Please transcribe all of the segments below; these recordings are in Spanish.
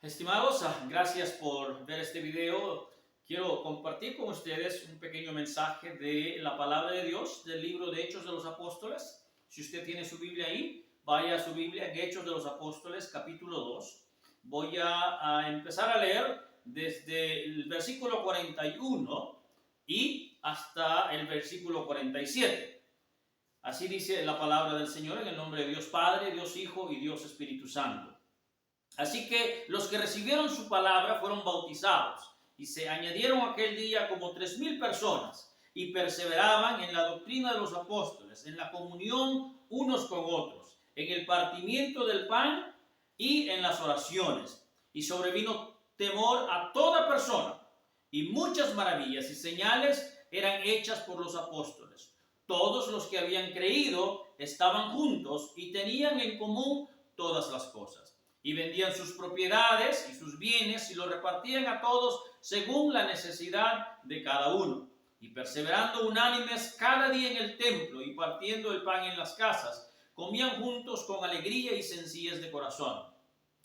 Estimados, gracias por ver este video. Quiero compartir con ustedes un pequeño mensaje de la palabra de Dios del libro de Hechos de los Apóstoles. Si usted tiene su Biblia ahí, vaya a su Biblia en Hechos de los Apóstoles, capítulo 2. Voy a empezar a leer desde el versículo 41 y hasta el versículo 47. Así dice la palabra del Señor en el nombre de Dios Padre, Dios Hijo y Dios Espíritu Santo. Así que los que recibieron su palabra fueron bautizados y se añadieron aquel día como 3,000 personas y perseveraban en la doctrina de los apóstoles, en la comunión unos con otros, en el partimiento del pan y en las oraciones. Y sobrevino temor a toda persona y muchas maravillas y señales eran hechas por los apóstoles. Todos los que habían creído estaban juntos y tenían en común todas las cosas. Y vendían sus propiedades y sus bienes y los repartían a todos según la necesidad de cada uno. Y perseverando unánimes cada día en el templo y partiendo el pan en las casas, comían juntos con alegría y sencillez de corazón,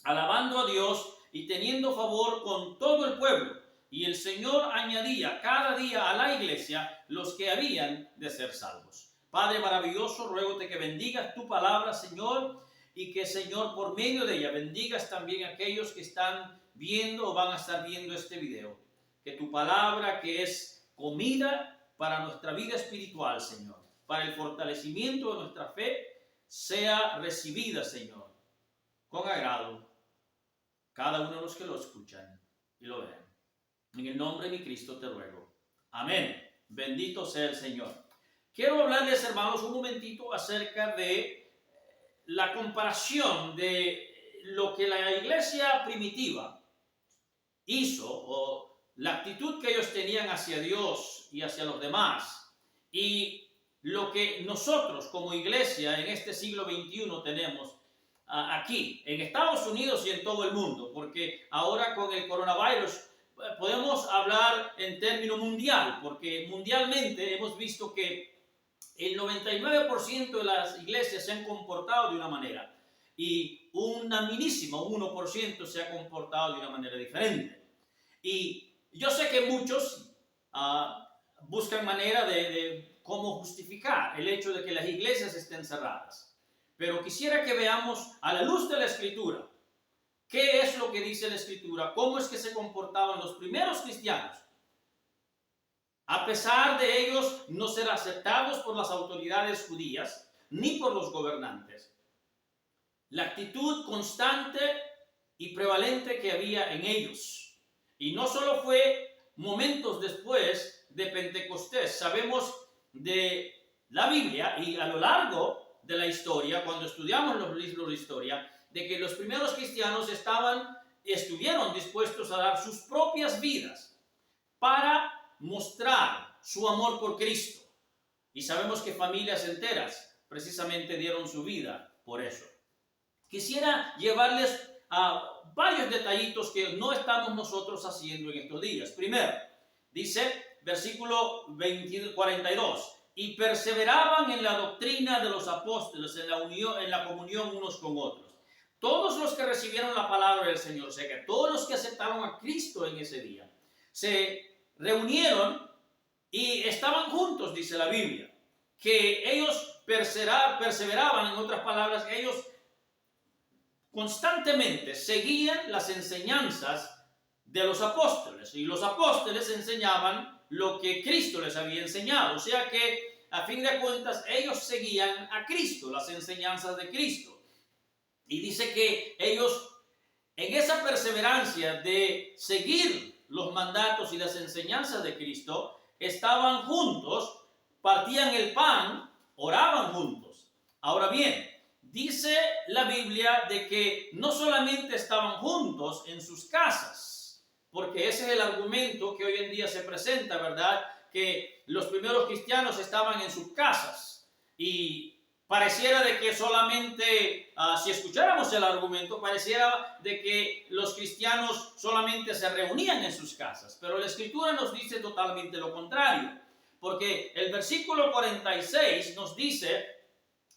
alabando a Dios y teniendo favor con todo el pueblo. Y el Señor añadía cada día a la iglesia los que habían de ser salvos. Padre maravilloso, ruégote que bendigas tu palabra, Señor, y que, Señor, por medio de ella bendigas también a aquellos que están viendo o van a estar viendo este video. Que tu palabra, que es comida para nuestra vida espiritual, Señor, para el fortalecimiento de nuestra fe, sea recibida, Señor, con agrado, cada uno de los que lo escuchan y lo ven. En el nombre de mi Cristo te ruego. Amén. Bendito sea el Señor. Quiero hablarles, hermanos, un momentito acerca de la comparación de lo que la iglesia primitiva hizo, o la actitud que ellos tenían hacia Dios y hacia los demás, y lo que nosotros como iglesia en este siglo XXI tenemos aquí, en Estados Unidos y en todo el mundo, porque ahora con el coronavirus podemos hablar en término mundial, porque mundialmente hemos visto que el 99% de las iglesias se han comportado de una manera y un minísimo 1% se ha comportado de una manera diferente. Y yo sé que muchos buscan manera de cómo justificar el hecho de que las iglesias estén cerradas. Pero quisiera que veamos a la luz de la Escritura qué es lo que dice la Escritura, cómo es que se comportaban los primeros cristianos, a pesar de ellos no ser aceptados por las autoridades judías ni por los gobernantes. La actitud constante y prevalente que había en ellos. Y no solo fue momentos después de Pentecostés. Sabemos de la Biblia y a lo largo de la historia, cuando estudiamos los libros de historia, de que los primeros cristianos estuvieron dispuestos a dar sus propias vidas para mostrar su amor por Cristo. Y sabemos que familias enteras precisamente dieron su vida por eso. Quisiera llevarles a varios detallitos que no estamos nosotros haciendo en estos días. Primero, dice versículo 42, y perseveraban en la doctrina de los apóstoles, en la comunión unos con otros. Todos los que recibieron la palabra del Señor, o sea que todos los que aceptaron a Cristo en ese día, se reunieron y estaban juntos, dice la Biblia, que ellos perseveraban, en otras palabras, que ellos constantemente seguían las enseñanzas de los apóstoles, y los apóstoles enseñaban lo que Cristo les había enseñado, o sea que a fin de cuentas ellos seguían a Cristo, las enseñanzas de Cristo, y dice que ellos en esa perseverancia de seguir los mandatos y las enseñanzas de Cristo, estaban juntos, partían el pan, oraban juntos. Ahora bien, dice la Biblia de que no solamente estaban juntos en sus casas, porque ese es el argumento que hoy en día se presenta, ¿verdad? Que los primeros cristianos estaban en sus casas y pareciera de que solamente, si escucháramos el argumento, pareciera de que los cristianos solamente se reunían en sus casas. Pero la Escritura nos dice totalmente lo contrario. Porque el versículo 46 nos dice,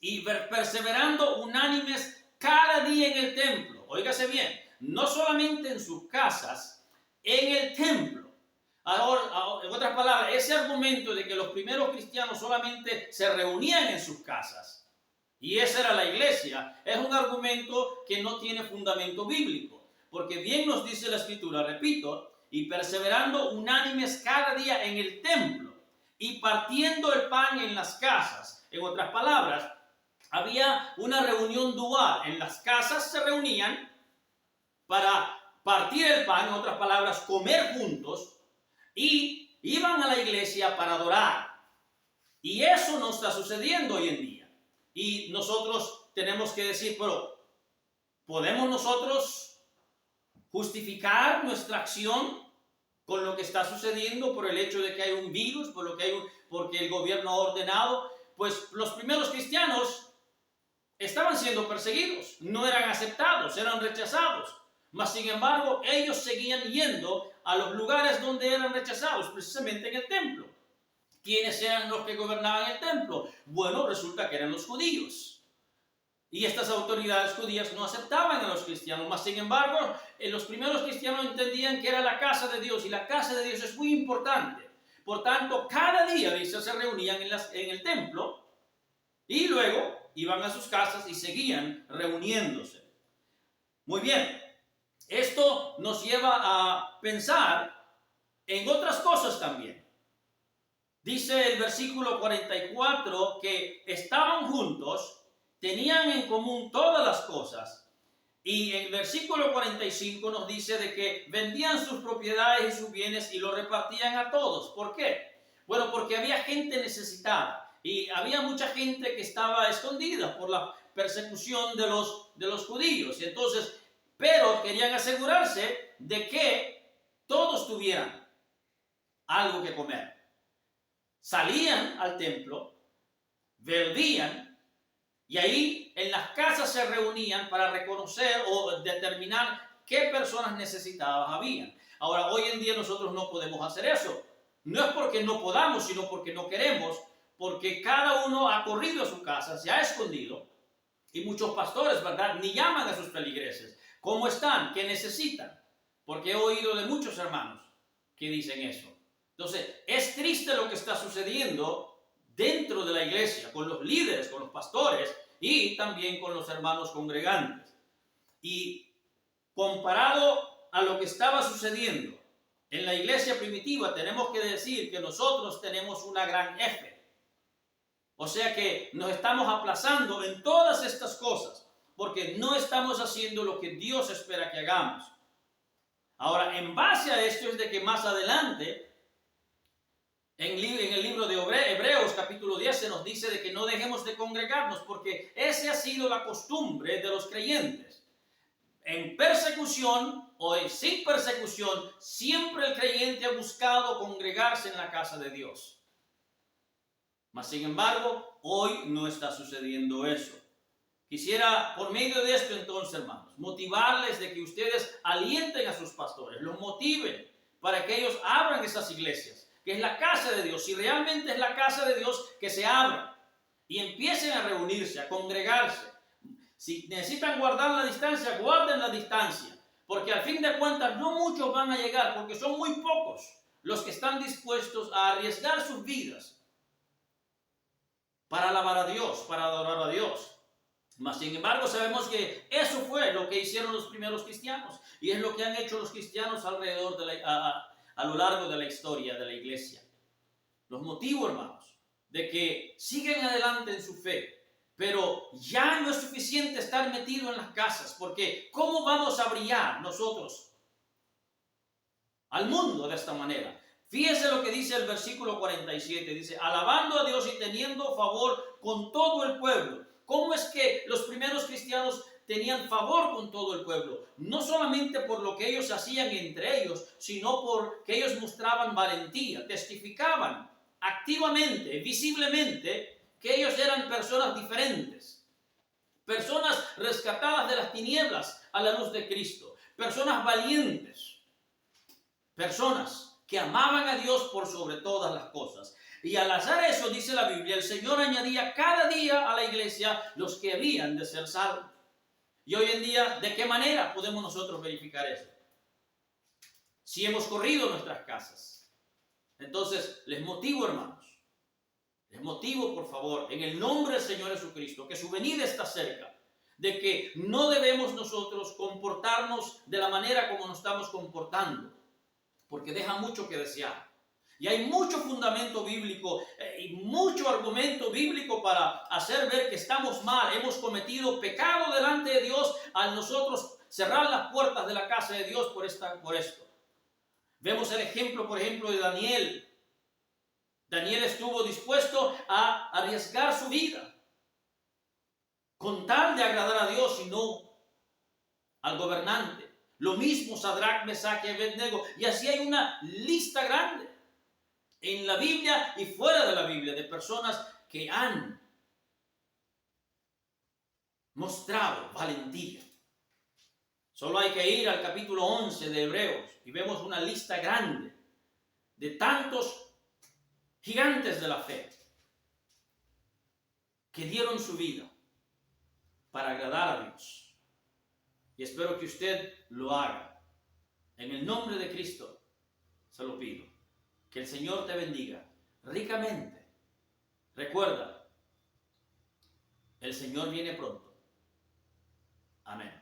y perseverando unánimes cada día en el templo. Óigase bien, no solamente en sus casas, en el templo. Ahora, en otras palabras, ese argumento de que los primeros cristianos solamente se reunían en sus casas y esa era la iglesia, es un argumento que no tiene fundamento bíblico, porque bien nos dice la Escritura, repito, y perseverando unánimes cada día en el templo y partiendo el pan en las casas. En otras palabras, había una reunión dual. En las casas se reunían para partir el pan, en otras palabras, comer juntos, y iban a la iglesia para adorar. Y eso no está sucediendo hoy en día. Y nosotros tenemos que decir, pero ¿podemos nosotros justificar nuestra acción con lo que está sucediendo por el hecho de que hay un virus, porque el gobierno ha ordenado? Pues los primeros cristianos estaban siendo perseguidos, no eran aceptados, eran rechazados. Mas sin embargo, ellos seguían yendo a los lugares donde eran rechazados, precisamente en el templo. ¿Quiénes eran los que gobernaban el templo? Bueno, resulta que eran los judíos. Y estas autoridades judías no aceptaban a los cristianos. Mas sin embargo, los primeros cristianos entendían que era la casa de Dios, y la casa de Dios es muy importante. Por tanto, cada día, dice, se reunían en el templo y luego iban a sus casas y seguían reuniéndose. Muy bien, esto nos lleva a pensar en otras cosas también. Dice el versículo 44 que estaban juntos, tenían en común todas las cosas. Y en el versículo 45 nos dice de que vendían sus propiedades y sus bienes y lo repartían a todos. ¿Por qué? Bueno, porque había gente necesitada y había mucha gente que estaba escondida por la persecución de los judíos. Entonces, pero querían asegurarse de que todos tuvieran algo que comer. Salían al templo, vendían, y ahí en las casas se reunían para reconocer o determinar qué personas necesitadas habían. Ahora, hoy en día nosotros no podemos hacer eso. No es porque no podamos, sino porque no queremos, porque cada uno ha corrido a su casa, se ha escondido, y muchos pastores, ¿verdad?, ni llaman a sus feligreses. ¿Cómo están? ¿Qué necesitan? Porque he oído de muchos hermanos que dicen eso. Entonces, es triste lo que está sucediendo dentro de la iglesia, con los líderes, con los pastores y también con los hermanos congregantes. Y comparado a lo que estaba sucediendo en la iglesia primitiva, tenemos que decir que nosotros tenemos una gran F. O sea que nos estamos aplazando en todas estas cosas, porque no estamos haciendo lo que Dios espera que hagamos. Ahora, en base a esto es de que más adelante, en el libro de Hebreos capítulo 10 se nos dice de que no dejemos de congregarnos, porque esa ha sido la costumbre de los creyentes. En persecución o sin persecución, siempre el creyente ha buscado congregarse en la casa de Dios. Mas sin embargo, hoy no está sucediendo eso. Quisiera, por medio de esto entonces, hermanos, motivarles de que ustedes alienten a sus pastores, los motiven para que ellos abran esas iglesias, que es la casa de Dios. Si realmente es la casa de Dios, que se abra y empiecen a reunirse, a congregarse. Si necesitan guardar la distancia, guarden la distancia, porque al fin de cuentas no muchos van a llegar, porque son muy pocos los que están dispuestos a arriesgar sus vidas para alabar a Dios, para adorar a Dios. Mas sin embargo sabemos que eso fue lo que hicieron los primeros cristianos y es lo que han hecho los cristianos alrededor a lo largo de la historia de la iglesia. Los motivo, hermanos, de que sigan adelante en su fe, pero ya no es suficiente estar metido en las casas, porque ¿cómo vamos a brillar nosotros al mundo de esta manera? Fíjese lo que dice el versículo 47, dice, alabando a Dios y teniendo favor con todo el pueblo. ¿Cómo es que los primeros cristianos tenían favor con todo el pueblo? No solamente por lo que ellos hacían entre ellos, sino porque ellos mostraban valentía, testificaban activamente, visiblemente, que ellos eran personas diferentes, personas rescatadas de las tinieblas a la luz de Cristo, personas valientes, personas que amaban a Dios por sobre todas las cosas. Y al hacer eso, dice la Biblia, el Señor añadía cada día a la iglesia los que habían de ser salvos. Y hoy en día, ¿de qué manera podemos nosotros verificar eso? Si hemos corrido nuestras casas. Entonces, les motivo, hermanos. Les motivo, por favor, en el nombre del Señor Jesucristo, que su venida está cerca, de que no debemos nosotros comportarnos de la manera como nos estamos comportando, porque deja mucho que desear. Y hay mucho fundamento bíblico y mucho argumento bíblico para hacer ver que estamos mal, hemos cometido pecado delante de Dios al nosotros cerrar las puertas de la casa de Dios por esto. Vemos el ejemplo, por ejemplo, de Daniel. Daniel estuvo dispuesto a arriesgar su vida con tal de agradar a Dios y no al gobernante. Lo mismo Sadrach, Mesach y Abednego. Y así hay una lista grande en la Biblia y fuera de la Biblia de personas que han mostrado valentía. Solo hay que ir al capítulo 11 de Hebreos y vemos una lista grande de tantos gigantes de la fe que dieron su vida para agradar a Dios. Y espero que usted lo haga. En el nombre de Cristo se lo pido. Que el Señor te bendiga ricamente. Recuerda, el Señor viene pronto. Amén.